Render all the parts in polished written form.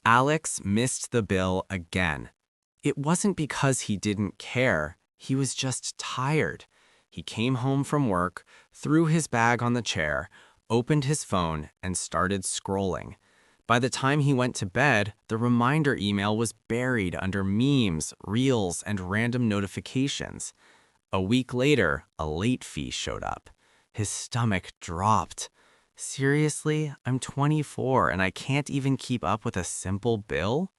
Alex missed the bill again. It wasn't because he didn't care, he was just tired. He came home from work, threw his bag on the chair, opened his phone, and started scrolling. By the time he went to bed, the reminder email was buried under memes, reels, and random notifications. A week later, a late fee showed up. His stomach dropped. Seriously, I'm 24 and I can't even keep up with a simple bill?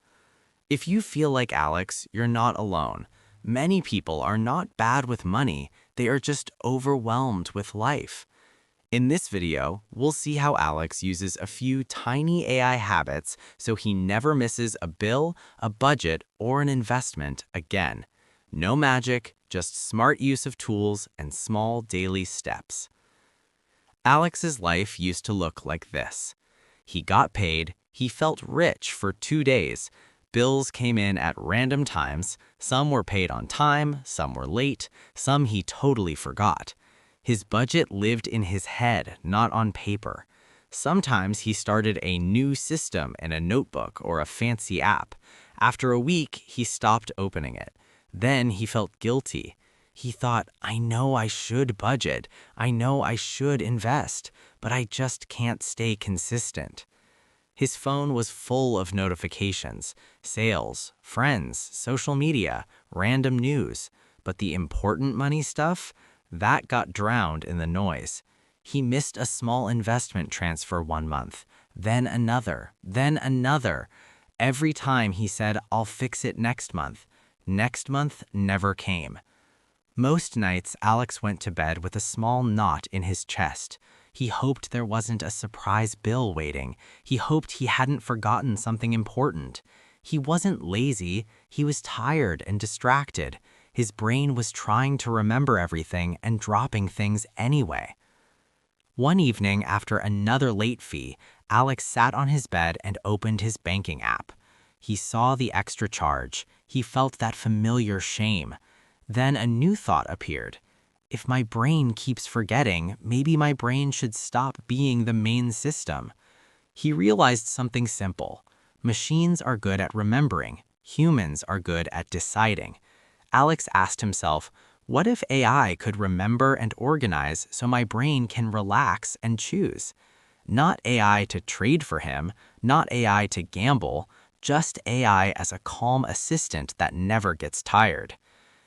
If you feel like Alex, you're not alone. Many people are not bad with money, they are just overwhelmed with life. In this video, we'll see how Alex uses a few tiny AI habits so he never misses a bill, a budget, or an investment again. No magic, just smart use of tools and small daily steps. Alex's life used to look like this. He got paid, he felt rich for 2 days. Bills came in at random times, some were paid on time, some were late, some he totally forgot. His budget lived in his head, not on paper. Sometimes he started a new system in a notebook or a fancy app. After a week, he stopped opening it. Then he felt guilty. He thought, I know I should budget, I know I should invest, but I just can't stay consistent. His phone was full of notifications, sales, friends, social media, random news, but the important money stuff, that got drowned in the noise. He missed a small investment transfer 1 month, then another, then another. Every time he said, I'll fix it next month. Next month never came. Most nights, Alex went to bed with a small knot in his chest. He hoped there wasn't a surprise bill waiting. He hoped he hadn't forgotten something important. He wasn't lazy, he was tired and distracted. His brain was trying to remember everything and dropping things anyway. One evening, after another late fee, Alex sat on his bed and opened his banking app. He saw the extra charge. He felt that familiar shame. Then a new thought appeared. If my brain keeps forgetting, maybe my brain should stop being the main system. He realized something simple. Machines are good at remembering. Humans are good at deciding. Alex asked himself, what if AI could remember and organize so my brain can relax and choose? Not AI to trade for him, not AI to gamble, just AI as a calm assistant that never gets tired.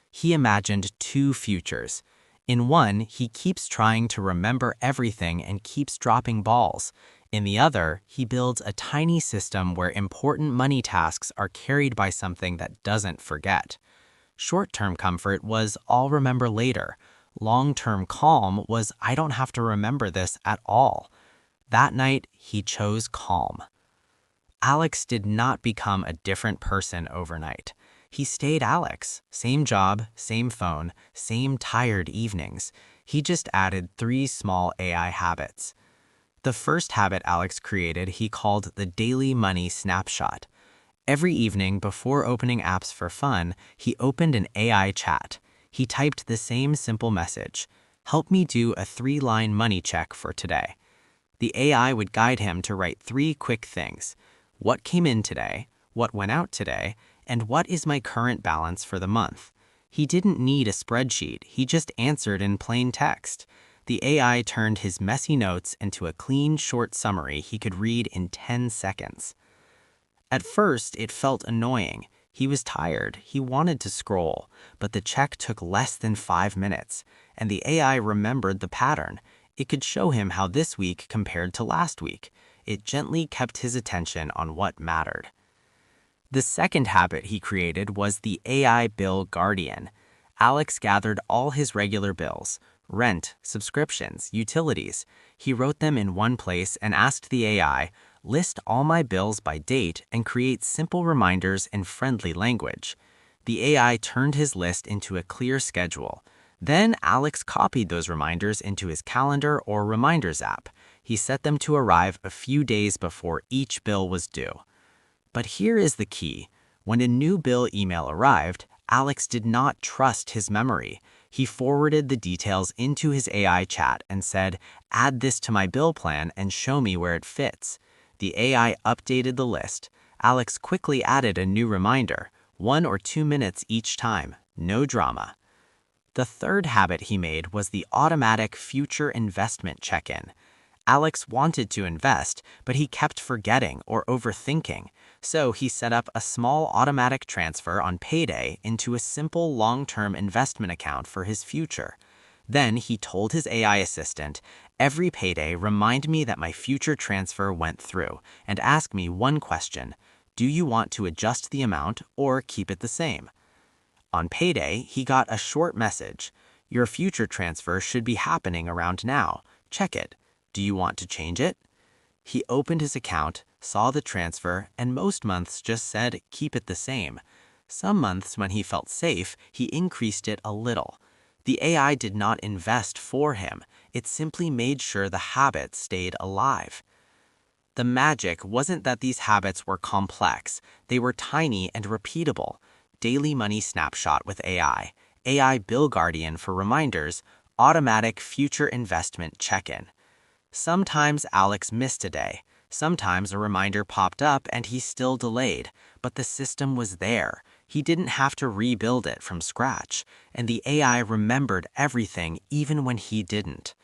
He imagined 2 futures. In one, he keeps trying to remember everything and keeps dropping balls. In the other, he builds a tiny system where important money tasks are carried by something that doesn't forget. Short-term comfort was I'll remember later. Long-term calm was I don't have to remember this at all. That night, he chose calm. Alex did not become a different person overnight. He stayed Alex. Same job, same phone, same tired evenings. He just added 3 small AI habits. The first habit Alex created he called the Daily Money Snapshot. Every evening before opening apps for fun, he opened an AI chat. He typed the same simple message, help me do a 3-line money check for today. The AI would guide him to write 3 quick things. What came in today? What went out today? And what is my current balance for the month? He didn't need a spreadsheet, he just answered in plain text. The AI turned his messy notes into a clean, short summary he could read in 10 seconds. At first, it felt annoying. He was tired, he wanted to scroll, but the check took less than 5 minutes, and the AI remembered the pattern. It could show him how this week compared to last week. It gently kept his attention on what mattered. The second habit he created was the AI Bill Guardian. Alex gathered all his regular bills, rent, subscriptions, utilities. He wrote them in one place and asked the AI, list all my bills by date and create simple reminders in friendly language. The AI turned his list into a clear schedule. Then Alex copied those reminders into his calendar or reminders app. He set them to arrive a few days before each bill was due. But here is the key. When a new bill email arrived, Alex did not trust his memory. He forwarded the details into his AI chat and said, add this to my bill plan and show me where it fits. The AI updated the list. Alex quickly added a new reminder, 1 or 2 minutes each time, no drama. The third habit he made was the automatic future investment check-in. Alex wanted to invest, but he kept forgetting or overthinking, so he set up a small automatic transfer on payday into a simple long-term investment account for his future. Then he told his AI assistant, "Every payday, remind me that my future transfer went through, and ask me one question. Do you want to adjust the amount or keep it the same?" On payday, he got a short message. "Your future transfer should be happening around now. Check it. Do you want to change it?" He opened his account, saw the transfer, and most months just said, "Keep it the same." Some months, when he felt safe, he increased it a little. The AI did not invest for him. It simply made sure the habit stayed alive. The magic wasn't that these habits were complex. They were tiny and repeatable. Daily Money Snapshot with AI, AI Bill Guardian for reminders, automatic future investment check-in. Sometimes Alex missed a day. Sometimes a reminder popped up and he still delayed, but the system was there. He didn't have to rebuild it from scratch, and the AI remembered everything even when he didn't.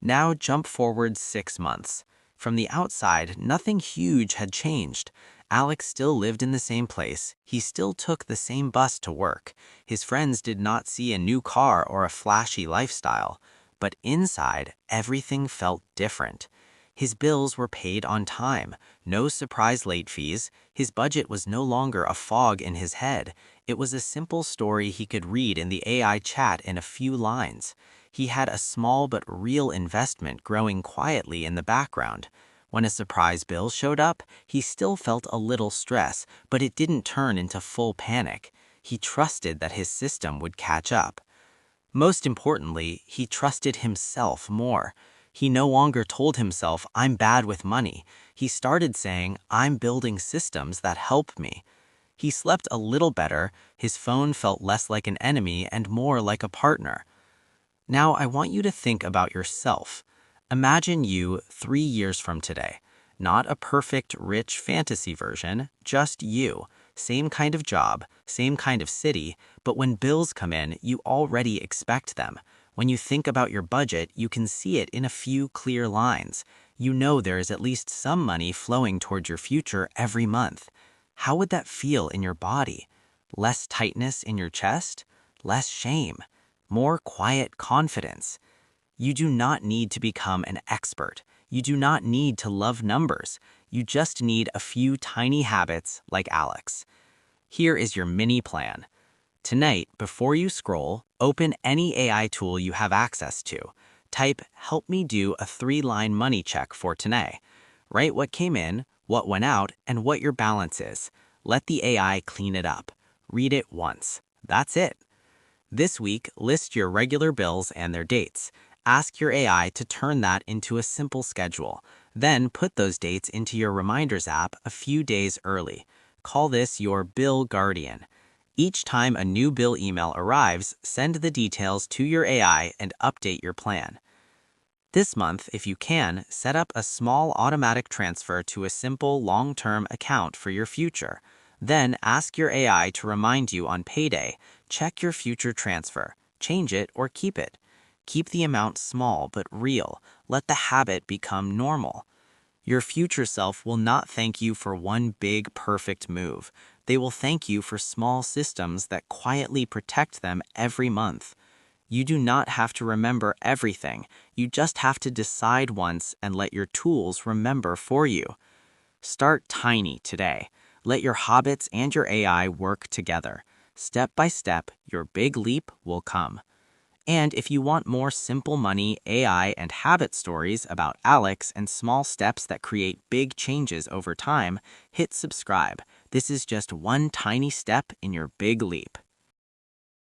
Now jump forward 6 months. From the outside, nothing huge had changed. Alex still lived in the same place. He still took the same bus to work. His friends did not see a new car or a flashy lifestyle. But inside, everything felt different. His bills were paid on time, no surprise late fees. His budget was no longer a fog in his head. It was a simple story he could read in the AI chat in a few lines. He had a small but real investment growing quietly in the background. When a surprise bill showed up, he still felt a little stress, but it didn't turn into full panic. He trusted that his system would catch up. Most importantly, he trusted himself more. He no longer told himself, "I'm bad with money." He started saying, "I'm building systems that help me." He slept a little better, his phone felt less like an enemy and more like a partner. Now I want you to think about yourself. Imagine you 3 years from today. Not a perfect, rich fantasy version, just you. Same kind of job, same kind of city, but when bills come in, you already expect them. When you think about your budget, you can see it in a few clear lines. You know there is at least some money flowing toward your future every month. How would that feel in your body? Less tightness in your chest? Less shame? More quiet confidence? You do not need to become an expert. You do not need to love numbers. You just need a few tiny habits like Alex. Here is your mini plan. Tonight, before you scroll, open any AI tool you have access to. Type, "Help me do a 3-line money check for today." Write what came in, what went out, and what your balance is. Let the AI clean it up. Read it once. That's it. This week, list your regular bills and their dates. Ask your AI to turn that into a simple schedule. Then put those dates into your Reminders app a few days early. Call this your Bill Guardian. Each time a new bill email arrives, send the details to your AI and update your plan. This month, if you can, set up a small automatic transfer to a simple long-term account for your future. Then ask your AI to remind you on payday. Check your future transfer, change it or keep it. Keep the amount small but real. Let the habit become normal. Your future self will not thank you for one big, perfect move. They will thank you for small systems that quietly protect them every month. You do not have to remember everything. You just have to decide once and let your tools remember for you. Start tiny today. Let your habits and your AI work together. Step by step, your big leap will come. And if you want more simple money, AI, and habit stories about Alex and small steps that create big changes over time, hit subscribe. This is just one tiny step in your big leap.